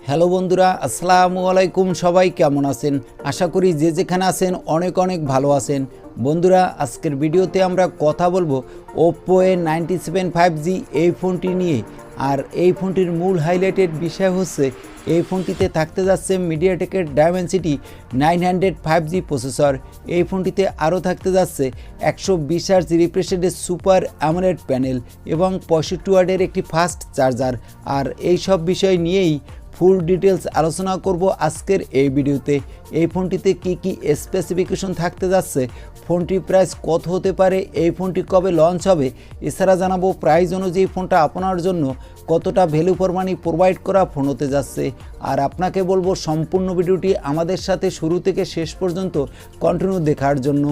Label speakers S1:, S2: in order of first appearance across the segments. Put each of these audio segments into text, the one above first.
S1: Hello বন্ধুরা, আসসালামু আলাইকুম। সবাই কেমন আছেন? আশা করি যে যেখানে আছেন অনেক অনেক ভালো আছেন। বন্ধুরা, আজকের ভিডিওতে আমরা কথা বলবো ওপ্পো a97 5G এই ফোনটি নিয়ে। আর এই ফোনটির মূল হাইলাইটেড বিষয় হচ্ছে এই ফোনটিতে থাকতে যাচ্ছে মিডিয়াটেকের ডায়মেনসিটি 900 5G প্রসেসর। এই ফোনটিতে আরও থাকতে যাচ্ছে 120 হার্জ রিফ্রেশ রেটের সুপার অ্যামোলেড প্যানেল এবং 65 ওয়াটের একটি ফাস্ট চার্জার। আর এই সব বিষয় নিয়েই ফুল ডিটেলস আলোচনা করব আজকের এই ভিডিওতে। এই ফোনটিতে কি কি স্পেসিফিকেশন থাকতে যাচ্ছে, ফোনটির প্রাইস কত হতে পারে, এই ফোনটি কবে লঞ্চ হবে, এছাড়া জানাবো প্রাইস অনুযায়ী ফোনটা আপনার জন্য কতটা ভ্যালু ফর মানি প্রোভাইড করা ফোন হতে যাচ্ছে। আর আপনাকে বলবো সম্পূর্ণ ভিডিওটি আমাদের সাথে শুরু থেকে শেষ পর্যন্ত কন্টিনিউ দেখার জন্য।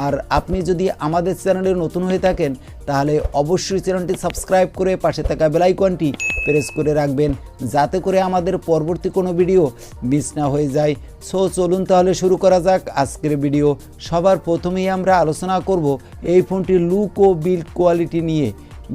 S1: আর আপনি যদি আমাদের চ্যানেলে নতুন হয়ে থাকেন তাহলে অবশ্যই চ্যানেলটি সাবস্ক্রাইব করে পাশে থাকা বেল আইকনটি প্রেস করে রাখবেন, যাতে করে আমাদের পরবর্তী কোনো ভিডিও মিস না হয়ে যায়। সো চলুন তাহলে শুরু করা যাক আজকের ভিডিও। সবার প্রথমেই আমরা আলোচনা করব এই ফোনটির লুক ও বিল্ড কোয়ালিটি নিয়ে।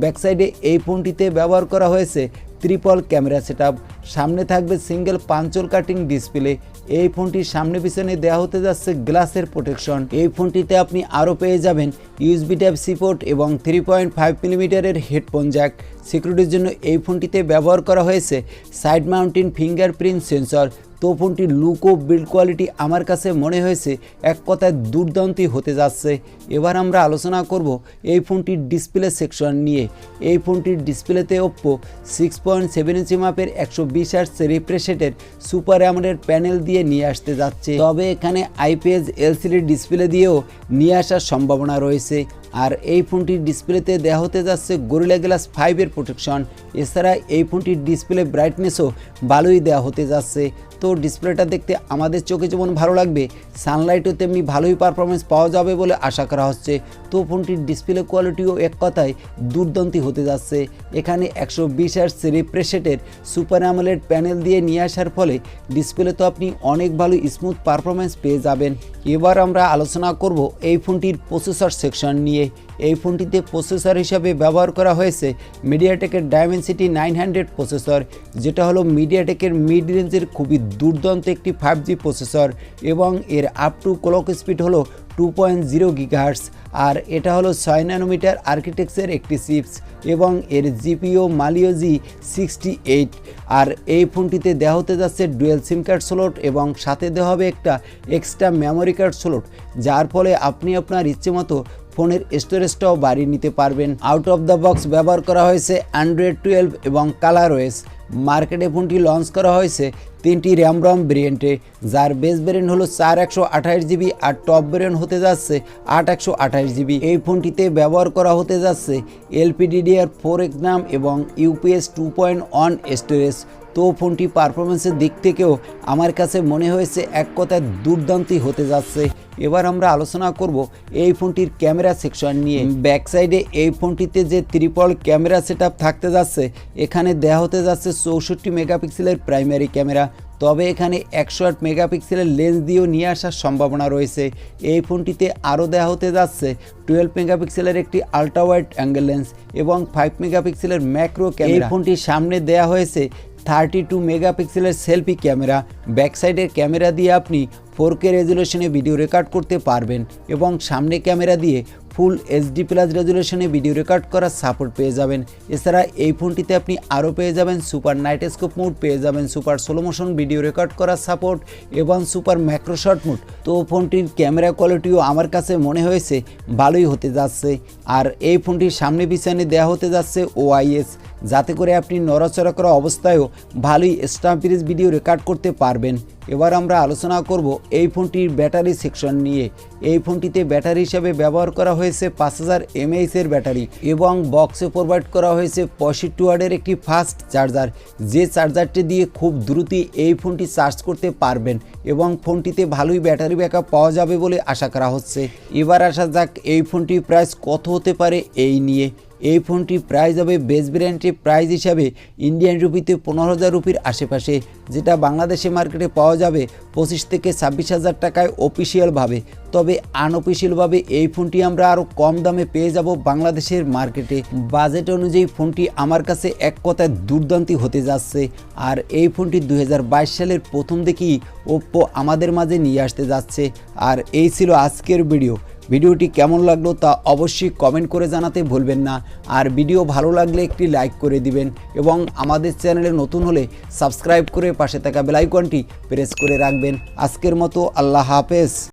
S1: ব্যাকসাইডে এই ফোনটিতে ব্যবহার করা হয়েছে ট্রিপল ক্যামেরা সেটআপ। সামনে থাকবে সিঙ্গেল পাঞ্চল কাটিং ডিসপ্লে। এই ফোনটির সামনে পিছনে দেওয়া হতে যাচ্ছে গ্লাসের প্রোটেকশন। এই ফোনটিতে আপনি আরও পেয়ে যাবেন USB Type-C পোর্ট এবং 3.5 মিলিমিটারের হেডফোন জ্যাক। সিকিউরিটির জন্য এই ফোনটিতে ব্যবহার করা হয়েছে সাইড মাউন্টিং ফিঙ্গারপ্রিন্ট সেন্সর। তো ফোনটির লুক ও বিল্ড কোয়ালিটি আমার কাছে মনে হয়েছে এক কথায় দুর্দান্তই হতে যাচ্ছে। এবার আমরা আলোচনা করব এই ফোনটির ডিসপ্লে সেকশন নিয়ে। এই ফোনটির ডিসপ্লেতে ওপ্পো 6.7 ইঞ্চি মাপের 120 হার্জ রিফ্রেশ রেটের সুপার অ্যামোলেড প্যানেল দিয়ে নিয়ে আসতে যাচ্ছে। তবে এখানে IPS LCD ডিসপ্লে দিয়েও নিয়ে আসার সম্ভাবনা রয়েছে। আর এই ফোনটির ডিসপ্লেতে দেওয়া হতে যাচ্ছে গরিলা গ্লাস 5-এর প্রোটেকশন। এছাড়া এই ফোনটির ডিসপ্লে ব্রাইটনেসও ভালোই দেওয়া হতে যাচ্ছে। তো ডিসপ্লেটা দেখতে আমাদের চোখে যেমন ভালো লাগবে, সানলাইটও তেমনি ভালোই পারফরমেন্স পাওয়া যাবে বলে আশা করা হচ্ছে। তো ফোনটির ডিসপ্লে কোয়ালিটিও এক কথায় দুর্দান্তই হতে যাচ্ছে। এখানে 120 হার্জ রিফ্রেশ রেটের সুপার অ্যামোলেড প্যানেল দিয়ে নিয়ে আসার ফলে ডিসপ্লে তো আপনি অনেক ভালো স্মুথ পারফরমেন্স পেয়ে যাবেন। এবার আমরা আলোচনা করব এই ফোনটির প্রসেসর সেকশন নিয়ে। এই ফোনটিতে প্রসেসর হিসাবে ব্যবহার করা হয়েছে মিডিয়াটেকের ডায়মেনসিটি 900 প্রসেসর, যেটা হলো মিডিয়াটেকের মিড রেঞ্জের খুবই দুর্দান্ত একটি 5G প্রসেসর এবং এর আপ টু ক্লক স্পিড হলো 2.0 GHz। আর এটা হলো 6 ন্যানোমিটার আর্কিটেকচার একটি চিপস এবং এর জিপিও মালিও G68। আর এই ফোনটিতে দেওয়া হতে যাচ্ছে ডুয়েল সিম কার্ড স্লট এবং সাথে দেওয়া হবে একটা এক্সট্রা মেমোরি কার্ড স্লট, যার ফলে আপনি আপনার ইচ্ছে মতো ফোনের স্টোরেজটাও বাড়িয়ে নিতে পারবেন। আউট অফ দ্য বক্স ব্যবহার করা হয়েছে অ্যান্ড্রয়েড 12 এবং কালার ওএস। মার্কেটে ফোনটি লঞ্চ করা হয়েছে 3টি র্যাম রম ভেরিয়েন্টে, যার বেস ভেরিয়েন্ট হলো 4128GB আর টপ ভেরিয়েন্ট হতে যাচ্ছে 8128GB। এই ফোনটিতে ব্যবহার করা হতে যাচ্ছে LPDDR4 এক্সাম এবং UPS 2.1 স্টোরেজ। তো ফোনটি পারফরমেন্সের দিক থেকেও আমার কাছে মনে হয়েছে এক কথায় দুর্দান্তই হতে যাচ্ছে। এবার আমরা আলোচনা করব এই ফোনটির ক্যামেরা সেকশন নিয়ে। ব্যাক সাইডে এই ফোনটিতে যে ট্রিপল ক্যামেরা সেটআপ থাকতে যাচ্ছে, এখানে দেওয়া হতে যাচ্ছে 64 মেগাপিক্সেলের প্রাইমারি ক্যামেরা। তবে এখানে 108 মেগাপিক্সেলের লেন্স দিয়েও নিয়ে আসার সম্ভাবনা রয়েছে। এই ফোনটিতে আরও দেওয়া হতে যাচ্ছে 12 মেগাপিক্সেলের একটি আলট্রা ওয়াইড অ্যাঙ্গেল লেন্স এবং 5 মেগাপিক্সেলের ম্যাক্রো ক্যামেরা। এই ফোনটির সামনে দেওয়া হয়েছে 32 মেগাপিক্সেলের সেলফি ক্যামেরা। ব্যাক সাইডের ক্যামেরা দিয়ে আপনি 4K রেজুলেশনে ভিডিও রেকর্ড করতে পারবেন এবং সামনে ক্যামেরা দিয়ে ফুল HD+ রেজুলেশনে ভিডিও রেকর্ড করার সাপোর্ট পেয়ে যাবেন। এছাড়া এই ফোনটিতে আপনি আরও পেয়ে যাবেন সুপার নাইট স্কোপ মোড, পেয়ে যাবেন super slow motion video record করার সাপোর্ট এবং সুপার ম্যাক্রো শট মোড। তো ফোনটির ক্যামেরা কোয়ালিটিও আমার কাছে মনে হয়েছে ভালোই হতে যাচ্ছে। আর এই ফোনটির সামনে পিছনে দেওয়া হতে যাচ্ছে OIS, যাতে করে আপনি নড়াচড়া করা অবস্থায়ও ভালোই স্ট্যাম্পিজ ভিডিও রেকর্ড করতে পারবেন। এবার আমরা আলোচনা করব এই ফোনটির ব্যাটারি সেকশন নিয়ে। এই ফোনটিতে ব্যাটারি হিসাবে ব্যবহার করা হয়েছে 5000 mAh-এর ব্যাটারি এবং বক্সে প্রোভাইড করা হয়েছে 65 ওয়াটের একটি ফাস্ট চার্জার, যে চার্জারটি দিয়ে খুব দ্রুতই এই ফোনটি চার্জ করতে পারবেন এবং ফোনটিতে ভালোই ব্যাটারি ব্যাকআপ পাওয়া যাবে বলে আশা করা হচ্ছে। এবার আসা যাক এই ফোনটির প্রাইস কত হতে পারে এই নিয়ে। এই ফোনটির প্রাইস হবে বেস ভ্যারিয়েন্টের প্রাইস হিসাবে ইন্ডিয়ান রুপিতে 15,000 রুপির আশেপাশে, যেটা বাংলাদেশে মার্কেটে পাওয়া যাবে 25 থেকে 26,000 টাকায় অফিসিয়ালভাবে। তবে আনঅফিসিয়ালভাবে এই ফোনটি আমরা আরও কম দামে পেয়ে যাব বাংলাদেশের মার্কেটে। বাজেট অনুযায়ী ফোনটি আমার কাছে এক কথায় দুর্দান্ত হতে যাচ্ছে। আর এই ফোনটি 2022 সালের প্রথম দিকেই ওপ্পো আমাদের মাঝে নিয়ে আসতে যাচ্ছে। আর এই ছিল আজকের ভিডিওটি কেমন লাগলো তা অবশ্যই কমেন্ট করে জানাতে ভুলবেন না। আর ভিডিও ভালো লাগলে একটি লাইক করে দিবেন এবং আমাদের চ্যানেলে নতুন হলে সাবস্ক্রাইব করে পাশে থাকা বেল আইকনটি প্রেস করে রাখবেন। আজকের মতো আল্লাহ হাফেজ।